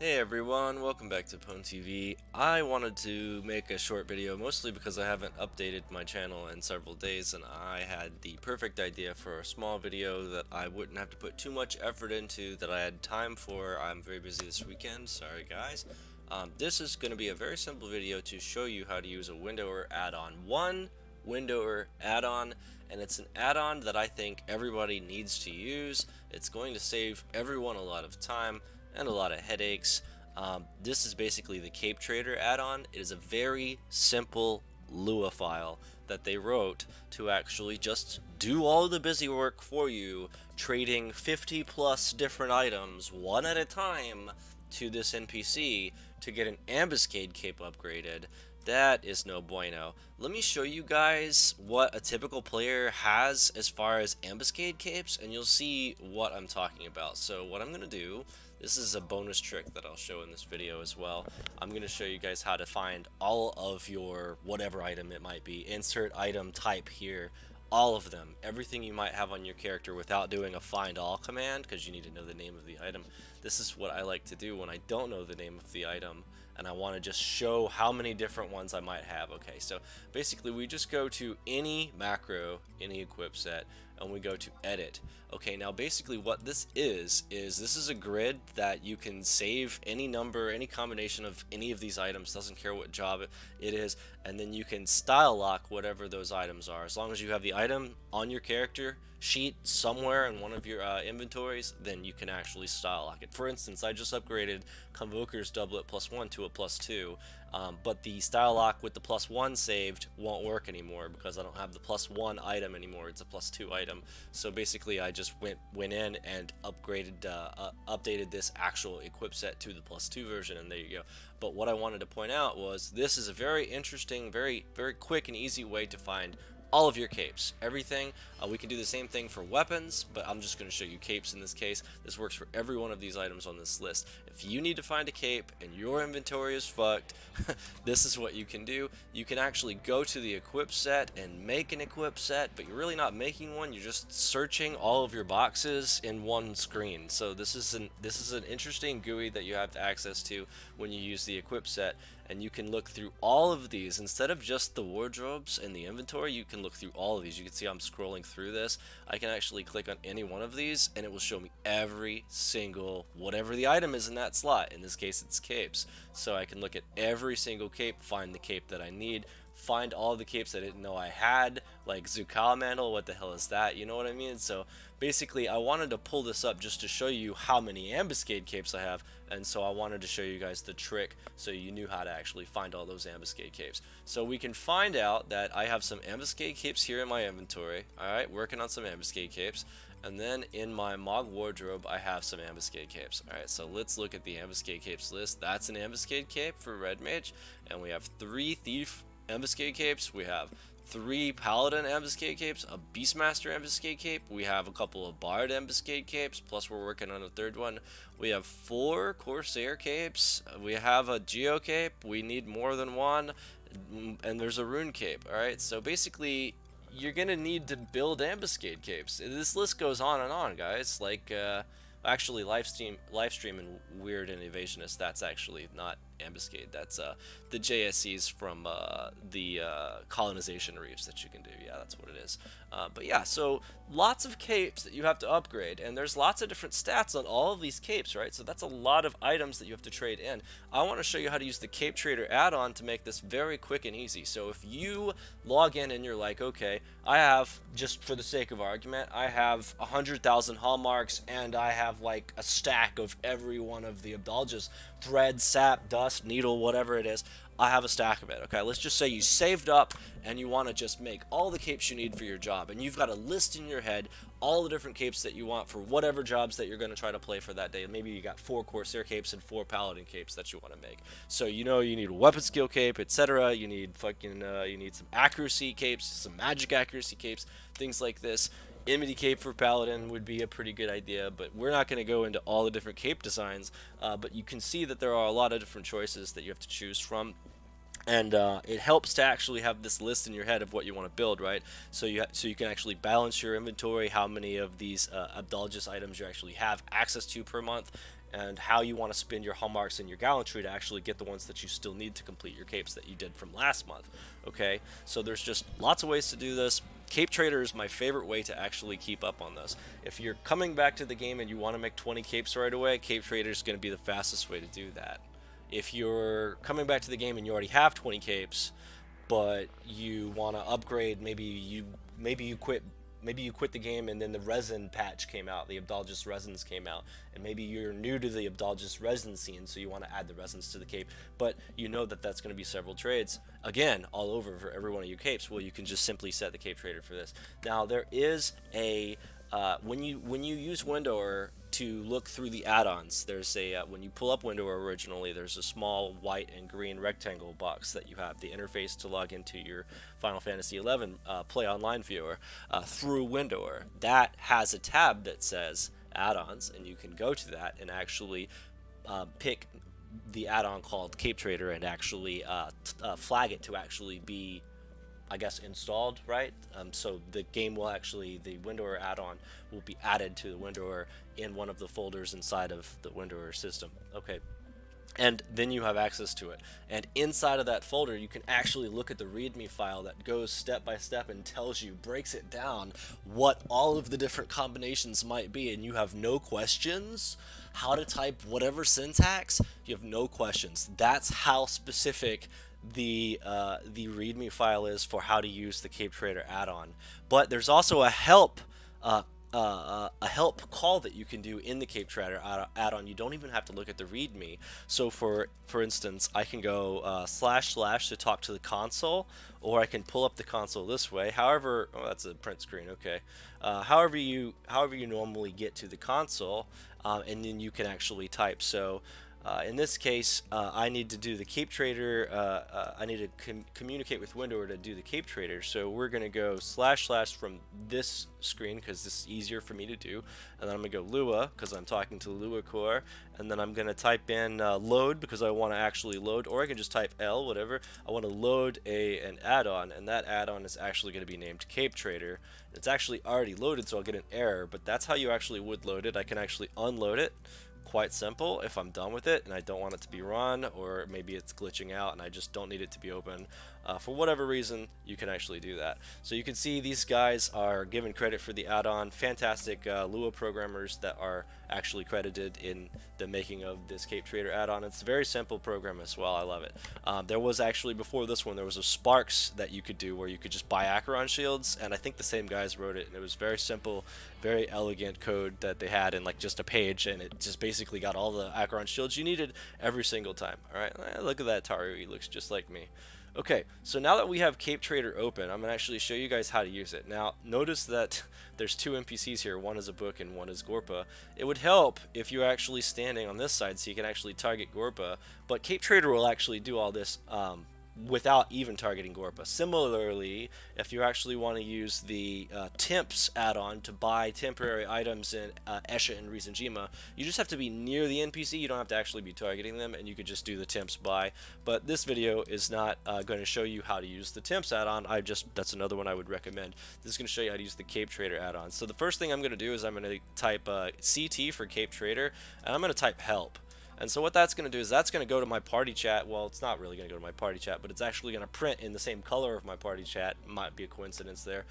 Hey everyone, welcome back to PwnTV. I wanted to make a short video mostly because I haven't updated my channel in several days and I had the perfect idea for a small video that I wouldn't have to put too much effort into, that I had time for. I'm very busy this weekend, sorry guys. This is going to be a very simple video to show you how to use a windower add-on. One windower add-on, and it's an add-on that I think everybody needs to use. It's going to save everyone a lot of time and a lot of headaches. This is basically the CapeTrader add-on. It is a very simple Lua file that they wrote to actually just do all the busy work for you, trading 50 plus different items one at a time to this NPC to get an Ambuscade cape upgraded. That is no bueno. Let me show you guys what a typical player has as far as Ambuscade capes, and you'll see what I'm talking about. So what I'm going to do, this is a bonus trick that I'll show in this video as well. I'm going to show you guys how to find all of your whatever item it might be. Insert item type here. All of them. Everything you might have on your character without doing a find all command, because you need to know the name of the item. This is what I like to do when I don't know the name of the item and I want to just show how many different ones I might have. Okay, so basically we just go to any macro, any equip set, and we go to edit. Okay, now basically what this is this is a grid that you can save any number, any combination of any of these items, doesn't care what job it is, and then you can style lock whatever those items are. As long as you have the item on your character sheet somewhere in one of your inventories, then you can actually style lock it. For instance, I just upgraded Convoker's doublet +1 to a +2, but the style lock with the +1 saved won't work anymore because I don't have the +1 item anymore. It's a +2 item. So basically I just went in and updated this actual equip set to the +2 version, and there you go. But what I wanted to point out was this is a very interesting, very quick and easy way to find all of your capes, everything. We can do the same thing for weapons, but I'm just going to show you capes in this case. This works for every one of these items on this list. If you need to find a cape and your inventory is fucked, this is what you can do. You can actually go to the equip set and make an equip set, but you're really not making one. You're just searching all of your boxes in one screen. So this is an interesting GUI that you have access to when you use the equip set, and you can look through all of these instead of just the wardrobes and the inventory. You can look through all of these. You can see I'm scrolling through this. I can actually click on any one of these and it will show me every single whatever the item is in that slot. In this case it's capes, so I can look at every single cape, find the cape that I need, find all the capes I didn't know I had, like Zukal Mantle, what the hell is that, you know what I mean? So basically I wanted to pull this up just to show you how many Ambuscade capes I have, and so I wanted to show you guys the trick so you knew how to actually find all those Ambuscade capes. So we can find out that I have some Ambuscade capes here in my inventory, alright, working on some Ambuscade capes. And then in my Mog wardrobe, I have some Ambuscade capes. Alright, so let's look at the Ambuscade capes list. That's an Ambuscade cape for Red Mage, and we have 3 Thief Ambuscade capes, we have 3 Paladin Ambuscade capes, a Beastmaster Ambuscade cape, we have a couple of Bard Ambuscade capes, plus we're working on a 3rd one. We have 4 Corsair capes, we have a Geo cape, we need more than one, and there's a Rune cape. Alright, so basically you're gonna need to build Ambuscade capes. This list goes on, guys. Like, actually, Livestream and Weird and Evasionist, that's actually not Ambuscade. That's the JSCs from the colonization reefs that you can do. Yeah, that's what it is. But yeah, so lots of capes that you have to upgrade, and there's lots of different stats on all of these capes, right? So that's a lot of items that you have to trade in. I want to show you how to use the CapeTrader add-on to make this very quick and easy. So if you log in and you're like, okay, I have, just for the sake of argument, I have 100,000 hallmarks, and I have like a stack of every one of the Abdaljas, thread, sap, dust, needle, whatever it is. I have a stack of it. Okay, let's just say you saved up and you want to just make all the capes you need for your job, and you've got a list in your head all the different capes that you want for whatever jobs that you're going to try to play for that day. Maybe you got 4 Corsair capes and 4 Paladin capes that you want to make. So you know you need a weapon skill cape, etc. You need fucking you need some accuracy capes, some magic accuracy capes, things like this. Enmity cape for Paladin would be a pretty good idea, but we're not going to go into all the different cape designs, but you can see that there are a lot of different choices that you have to choose from. And it helps to actually have this list in your head of what you want to build, right? So you can actually balance your inventory, how many of these Abdaljas items you actually have access to per month, and how you want to spend your hallmarks and your gallantry to actually get the ones that you still need to complete your capes that you did from last month. Okay, so there's just lots of ways to do this. CapeTrader is my favorite way to actually keep up on this. If you're coming back to the game and you want to make 20 capes right away, CapeTrader is going to be the fastest way to do that. If you're coming back to the game and you already have 20 capes, but you want to upgrade, maybe you quit the game and then the resin patch came out, the Abdalgist resins came out, and maybe you're new to the Abdalgist resin scene, so you want to add the resins to the cape, but you know that that's going to be several trades, again, all over for every one of your capes. Well, you can just simply set the CapeTrader for this. Now, there is a, when you use Windower to look through the add-ons, there's a when you pull up Windower originally, there's a small white and green rectangle box that you have the interface to log into your Final Fantasy XI Play Online viewer through Windower. That has a tab that says add-ons, and you can go to that and actually pick the add-on called CapeTrader and actually flag it to actually be, I guess, installed, right? So the game will actually, the Windower add-on will be added to the Windower in one of the folders inside of the Windower system. Okay, and then you have access to it. And inside of that folder, you can actually look at the README file that goes step by step and tells you, breaks it down, what all of the different combinations might be, and you have no questions how to type whatever syntax. You have no questions. That's how specific the README file is for how to use the CapeTrader add-on. But there's also a help call that you can do in the CapeTrader add-on. You don't even have to look at the README. So for instance, I can go // to talk to the console, or I can pull up the console this way. However, oh, that's a print screen. Okay. However you normally get to the console, and then you can actually type. So in this case, I need to do the CapeTrader, I need to communicate with Windower to do the CapeTrader, so we're going to go // from this screen because this is easier for me to do, and then I'm going to go Lua because I'm talking to Lua Core, and then I'm going to type in load because I want to actually load, or I can just type L, whatever. I want to load an add-on, and that add-on is actually going to be named CapeTrader. It's actually already loaded, so I'll get an error, but that's how you actually would load it. I can actually unload it. Quite simple if I'm done with it and I don't want it to be run, or maybe it's glitching out and I just don't need it to be open for whatever reason. You can actually do that. So you can see these guys are given credit for the add-on. Fantastic Lua programmers that are actually credited in the making of this CapeTrader add-on. It's a very simple program as well. I love it. There was actually, before this one, there was a Sparks that you could do where you could just buy Acheron shields, and I think the same guys wrote it, and it was very simple, very elegant code that they had in like just a page, and it just basically got all the Acheron shields you needed every single time. Alright, look at that Taru, he looks just like me. Okay, so now that we have CapeTrader open, I'm going to actually show you guys how to use it. Now, notice that there's two NPCs here. One is a book and one is Gorpa. It would help if you're actually standing on this side so you can actually target Gorpa, but CapeTrader will actually do all this without even targeting Gorpa. Similarly, if you actually want to use the Temps add-on to buy temporary items in Esha and Rizenjima, you just have to be near the NPC. You don't have to actually be targeting them, and you could just do the Temps buy. But this video is not going to show you how to use the Temps add-on. That's another one I would recommend. This is going to show you how to use the CapeTrader add-on. So the first thing I'm going to do is I'm going to type CT for CapeTrader, and I'm going to type help. And so what that's going to do is that's going to go to my party chat. Well, it's not really going to go to my party chat, but it's actually going to print in the same color of my party chat. Might be a coincidence there.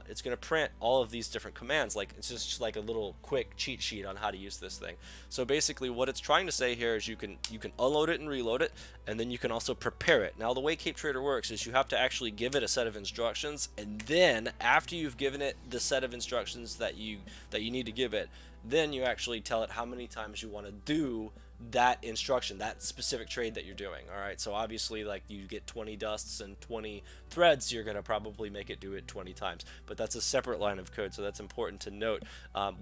It's going to print all of these different commands. Like, it's just like a little quick cheat sheet on how to use this thing. So basically what it's trying to say here is you can unload it and reload it, and then you can also prepare it. Now the way CapeTrader works is you have to actually give it a set of instructions, and then after you've given it the set of instructions that you need to give it, then you actually tell it how many times you want to do that instruction, that specific trade that you're doing. Alright, so obviously, like, you get 20 dusts and 20 threads, you're going to probably make it do it 20 times, but that's a separate line of code, so that's important to note.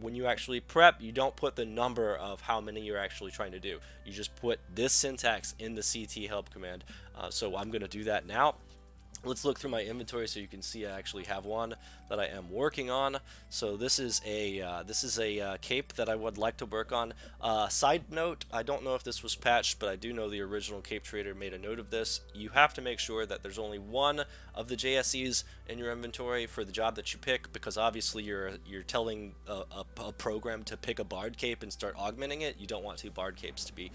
When you actually prep, you don't put the number of how many you're actually trying to do. You just put this syntax in the CT help command. So I'm going to do that now. let's look through my inventory so you can see I actually have one that I am working on. So this is a cape that I would like to work on. Side note, I don't know if this was patched, but I do know the original CapeTrader made a note of this. You have to make sure that there's only one of the JSEs in your inventory for the job that you pick, because obviously you're telling a program to pick a bard cape and start augmenting it. You don't want two bard capes to be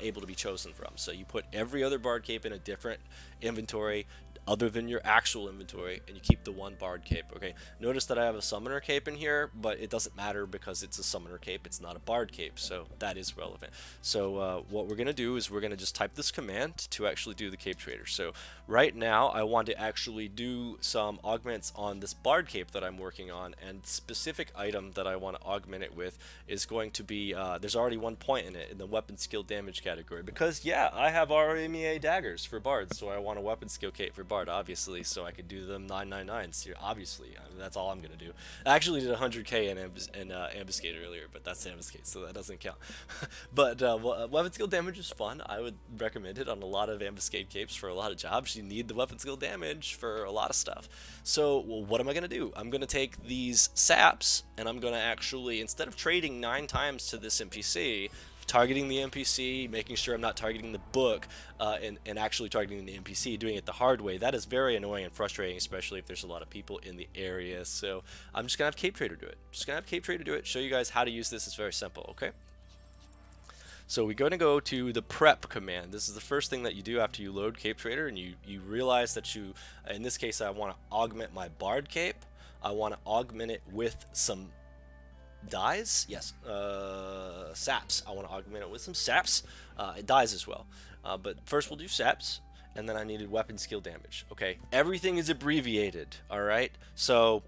able to be chosen from. So you put every other bard cape in a different inventory other than your actual inventory, and you keep the one bard cape. Okay, notice that I have a summoner cape in here, but it doesn't matter because it's a summoner cape, it's not a bard cape, so that is relevant. So what we're gonna do is we're gonna just type this command to actually do the CapeTrader. So right now I want to actually do some augments on this bard cape that I'm working on, and specific item that I want to augment it with is going to be there's already 1 point in it in the weapon skill damage category, because yeah, I have RMEA daggers for bards, so I want a weapon skill cape for bard, obviously, so I could do them 999s here. Obviously, I mean, that's all I'm gonna do. I actually did 100k in Ambuscade earlier, but that's Ambuscade, so that doesn't count. But weapon skill damage is fun. I would recommend it on a lot of Ambuscade capes for a lot of jobs. You need the weapon skill damage for a lot of stuff. So well, what am I gonna do? I'm gonna take these saps and I'm gonna actually, instead of trading 9 times to this NPC, targeting the NPC, making sure I'm not targeting the book, and actually targeting the NPC, doing it the hard way. That is very annoying and frustrating, especially if there's a lot of people in the area. So I'm just gonna have CapeTrader do it. Show you guys how to use this. It's very simple, okay? So we're going to go to the prep command. This is the first thing that you do after you load CapeTrader, and you realize that you, in this case, I want to augment my bard cape. I want to augment it with some dyes. Yes, saps. I want to augment it with some saps. It dies as well. But first we'll do saps, and then I needed weapon skill damage. Okay, everything is abbreviated. All right, so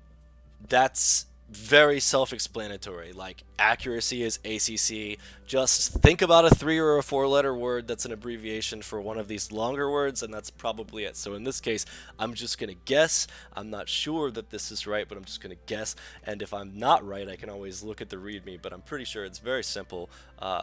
that's very self-explanatory. Like, accuracy is ACC. Just think about a 3 or a 4 letter word that's an abbreviation for one of these longer words, and that's probably it. So in this case, I'm just gonna guess. I'm not sure that this is right, but I'm just gonna guess, and if I'm not right, I can always look at the readme, but I'm pretty sure it's very simple.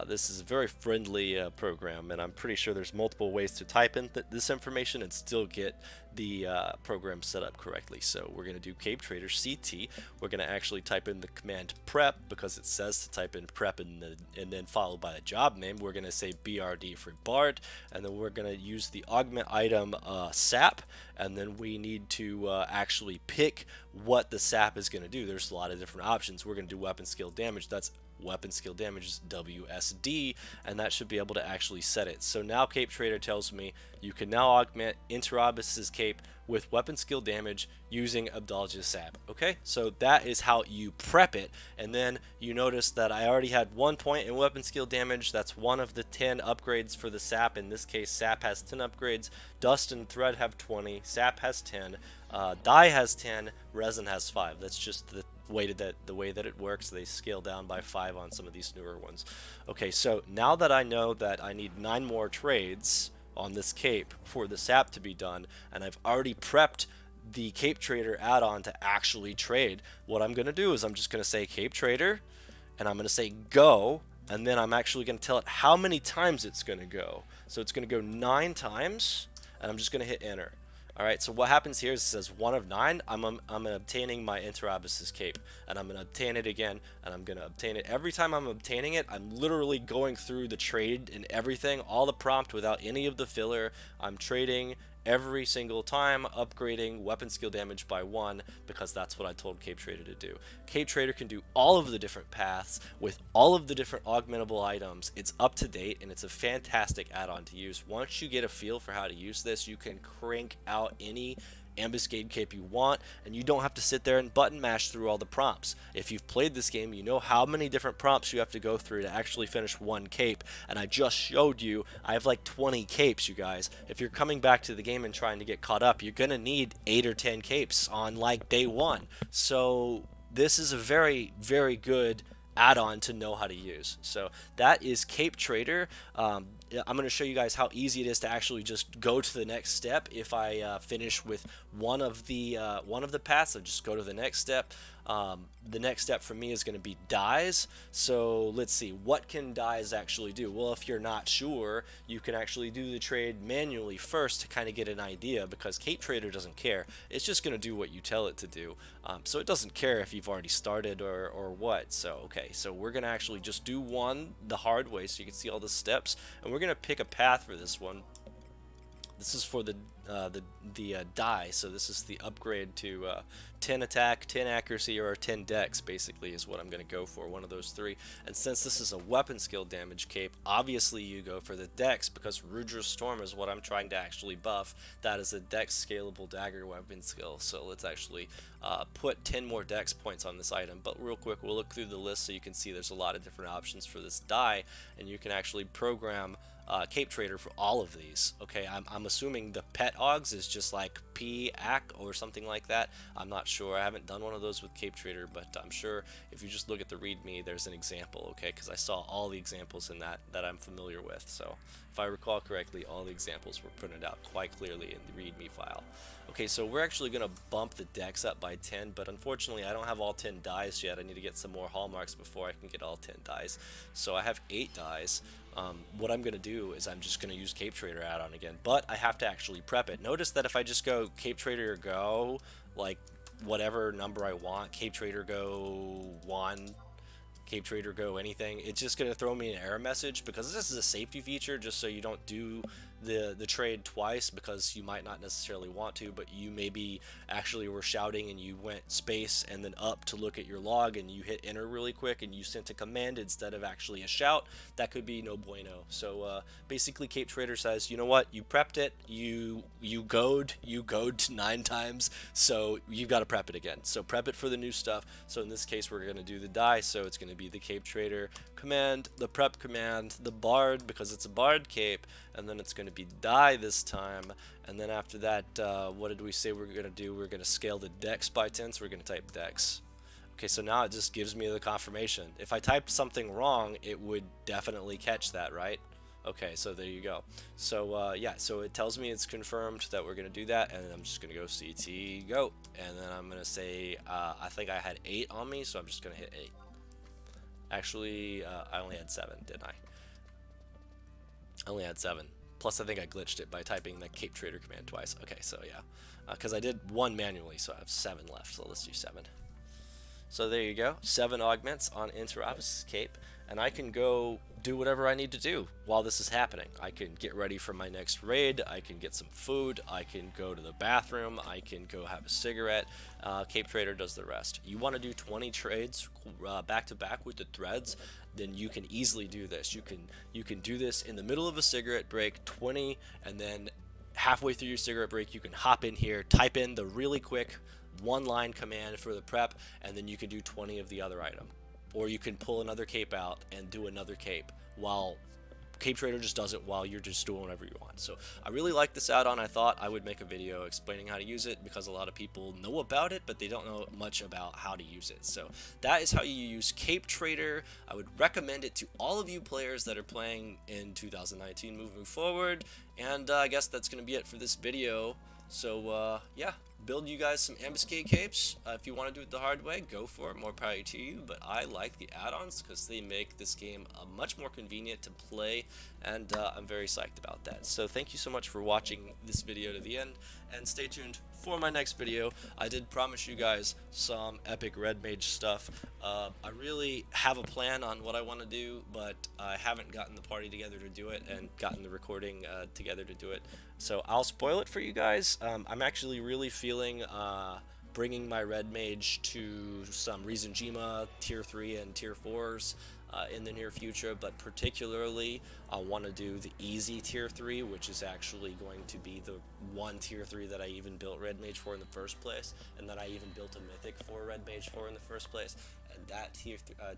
This is a very friendly program, and I'm pretty sure there's multiple ways to type in this information and still get the program set up correctly. So we're going to do CapeTrader CT. We're going to actually type in the command prep, because it says to type in prep and then followed by a job name. We're going to say BRD for Bard, and then we're going to use the augment item sap, and then we need to actually pick what the sap is going to do. There's a lot of different options. We're going to do weapon skill damage. That's weapon skill damage is WSD, and that should be able to actually set it. So now CapeTrader tells me you can now augment Interobus's cape with weapon skill damage using Abdalja's sap. Okay, so that is how you prep it, and then you notice that I already had 1 point in weapon skill damage. That's one of the 10 upgrades for the sap. In this case, sap has 10 upgrades, dust and thread have 20, sap has 10, dye has 10, resin has 5. That's just the way that it works. They scale down by 5 on some of these newer ones. Okay, so now that I know that I need 9 more trades on this cape for the sap to be done, and I've already prepped the CapeTrader add-on to actually trade, what I'm going to do is I'm just going to say CapeTrader, and I'm going to say go, and then I'm actually going to tell it how many times it's going to go. So it's going to go 9 times, and I'm just going to hit enter. Alright, so what happens here is it says 1 of 9. I'm obtaining my Interobus's cape, and I'm going to obtain it again, and I'm going to obtain it. Every time I'm obtaining it, I'm literally going through the trade and everything, all the prompt without any of the filler. I'm trading every single time, upgrading weapon skill damage by 1, because that's what I told CapeTrader to do. CapeTrader can do all of the different paths with all of the different augmentable items. It's up to date, and it's a fantastic add-on to use. Once you get a feel for how to use this, you can crank out any Ambuscade cape you want, and you don't have to sit there and button mash through all the prompts. If you've played this game, you know how many different prompts you have to go through to actually finish one cape, and I just showed you I have like 20 capes, you guys. If you're coming back to the game and trying to get caught up, you're gonna need 8 or 10 capes on like day 1. So this is a very, very good add-on to know how to use. So that is CapeTrader. I'm going to show you guys how easy it is to actually just go to the next step. If I finish with one of the paths, I'll just go to the next step. The next step for me is going to be dies. So let's see, what can dies actually do? Well, if you're not sure, you can actually do the trade manually first to kind of get an idea, because CapeTrader doesn't care. It's just going to do what you tell it to do. So it doesn't care if you've already started or what. So okay, so we're going to actually just do one the hard way so you can see all the steps, and we're going to pick a path for this one. This is for the die, so this is the upgrade to 10 attack, 10 accuracy, or 10 dex, basically, is what I'm going to go for, one of those three. And since this is a weapon skill damage cape, obviously you go for the dex, because Rudra's Storm is what I'm trying to actually buff. That is a dex scalable dagger weapon skill, so let's actually put 10 more dex points on this item. But real quick, we'll look through the list so you can see there's a lot of different options for this die, and you can actually program CapeTrader for all of these. Okay, I'm assuming the pet Augs is just like PAC or something like that. I'm not sure. I haven't done one of those with CapeTrader, but I'm sure if you just look at the README, there's an example. Okay, because I saw all the examples in that I'm familiar with. So if I recall correctly, all the examples were printed out quite clearly in the README file. Okay, so we're actually going to bump the dex up by 10, but unfortunately I don't have all 10 dies yet. I need to get some more hallmarks before I can get all 10 dies. So I have 8 dies. What I'm going to do is I'm just going to use CapeTrader add-on again, but I have to actually prep it. Notice that if I just go CapeTrader go, like whatever number I want, CapeTrader go 1, CapeTrader go anything, it's just going to throw me an error message, because this is a safety feature, just so you don't do the trade twice, because you might not necessarily want to, but you maybe actually were shouting and you went space and then up to look at your log and you hit enter really quick and you sent a command instead of actually a shout. That could be no bueno. So basically CapeTrader says, you know what, you prepped it, you go'd 9 times, so you've got to prep it again. So prep it for the new stuff. So in this case we're going to do the die, so it's going to be the CapeTrader command, the prep command, the bard, because it's a bard cape, and then it's going to be die this time. And then after that, what did we say we're going to do? We're going to scale the dex by 10, so we're going to type dex. Okay, so now it just gives me the confirmation. If I typed something wrong, it would definitely catch that, right? Okay, so there you go. So yeah, so it tells me it's confirmed that we're going to do that, and I'm just going to go CT go, and then I'm going to say I think I had 8 on me, so I'm just going to hit 8. Actually, I only had 7, didn't I? I only had 7. Plus, I think I glitched it by typing the CapeTrader command twice. Okay, so yeah. Because I did 1 manually, so I have 7 left. So let's do 7. So there you go. 7 augments on Ambuscade. And I can go do whatever I need to do while this is happening. I can get ready for my next raid. I can get some food. I can go to the bathroom. I can go have a cigarette. CapeTrader does the rest. You want to do 20 trades back to back with the threads, then you can easily do this. You can do this in the middle of a cigarette break, 20, and then halfway through your cigarette break you can hop in here, type in the really quick 1-line command for the prep, and then you can do 20 of the other item. Or you can pull another cape out and do another cape, while CapeTrader just does it while you're just doing whatever you want. So I really like this add-on. I thought I would make a video explaining how to use it, because a lot of people know about it, but they don't know much about how to use it. So that is how you use CapeTrader. I would recommend it to all of you players that are playing in 2019 moving forward. And I guess that's going to be it for this video. So yeah, build you guys some Ambuscade capes. If you want to do it the hard way, go for it, more power to you, but I like the add-ons because they make this game much more convenient to play, and I'm very psyched about that. So thank you so much for watching this video to the end, and stay tuned for my next video. I did promise you guys some epic red mage stuff. I really have a plan on what I want to do, but I haven't gotten the party together to do it and gotten the recording together to do it. So I'll spoil it for you guys. I'm actually really feeling bringing my red mage to some Rizanjima tier 3 and tier 4s in the near future, but particularly I want to do the easy tier 3, which is actually going to be the one tier 3 that I even built red mage for in the first place, and that I even built a mythic for red mage for in the first place. And that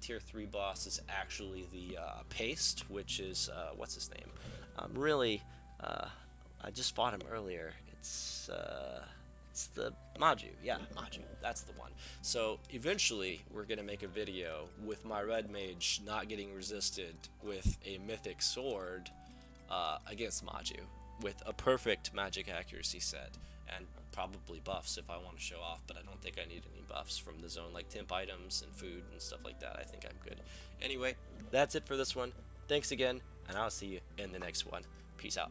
tier 3 boss is actually the paste, which is what's his name? I just fought him earlier. It's the Maju. Yeah, Maju. That's the one. So eventually we're going to make a video with my red mage not getting resisted with a mythic sword against Maju with a perfect magic accuracy set and probably buffs if I want to show off, but I don't think I need any buffs from the zone like temp items and food and stuff like that. I think I'm good. Anyway, that's it for this one. Thanks again, and I'll see you in the next one. Peace out.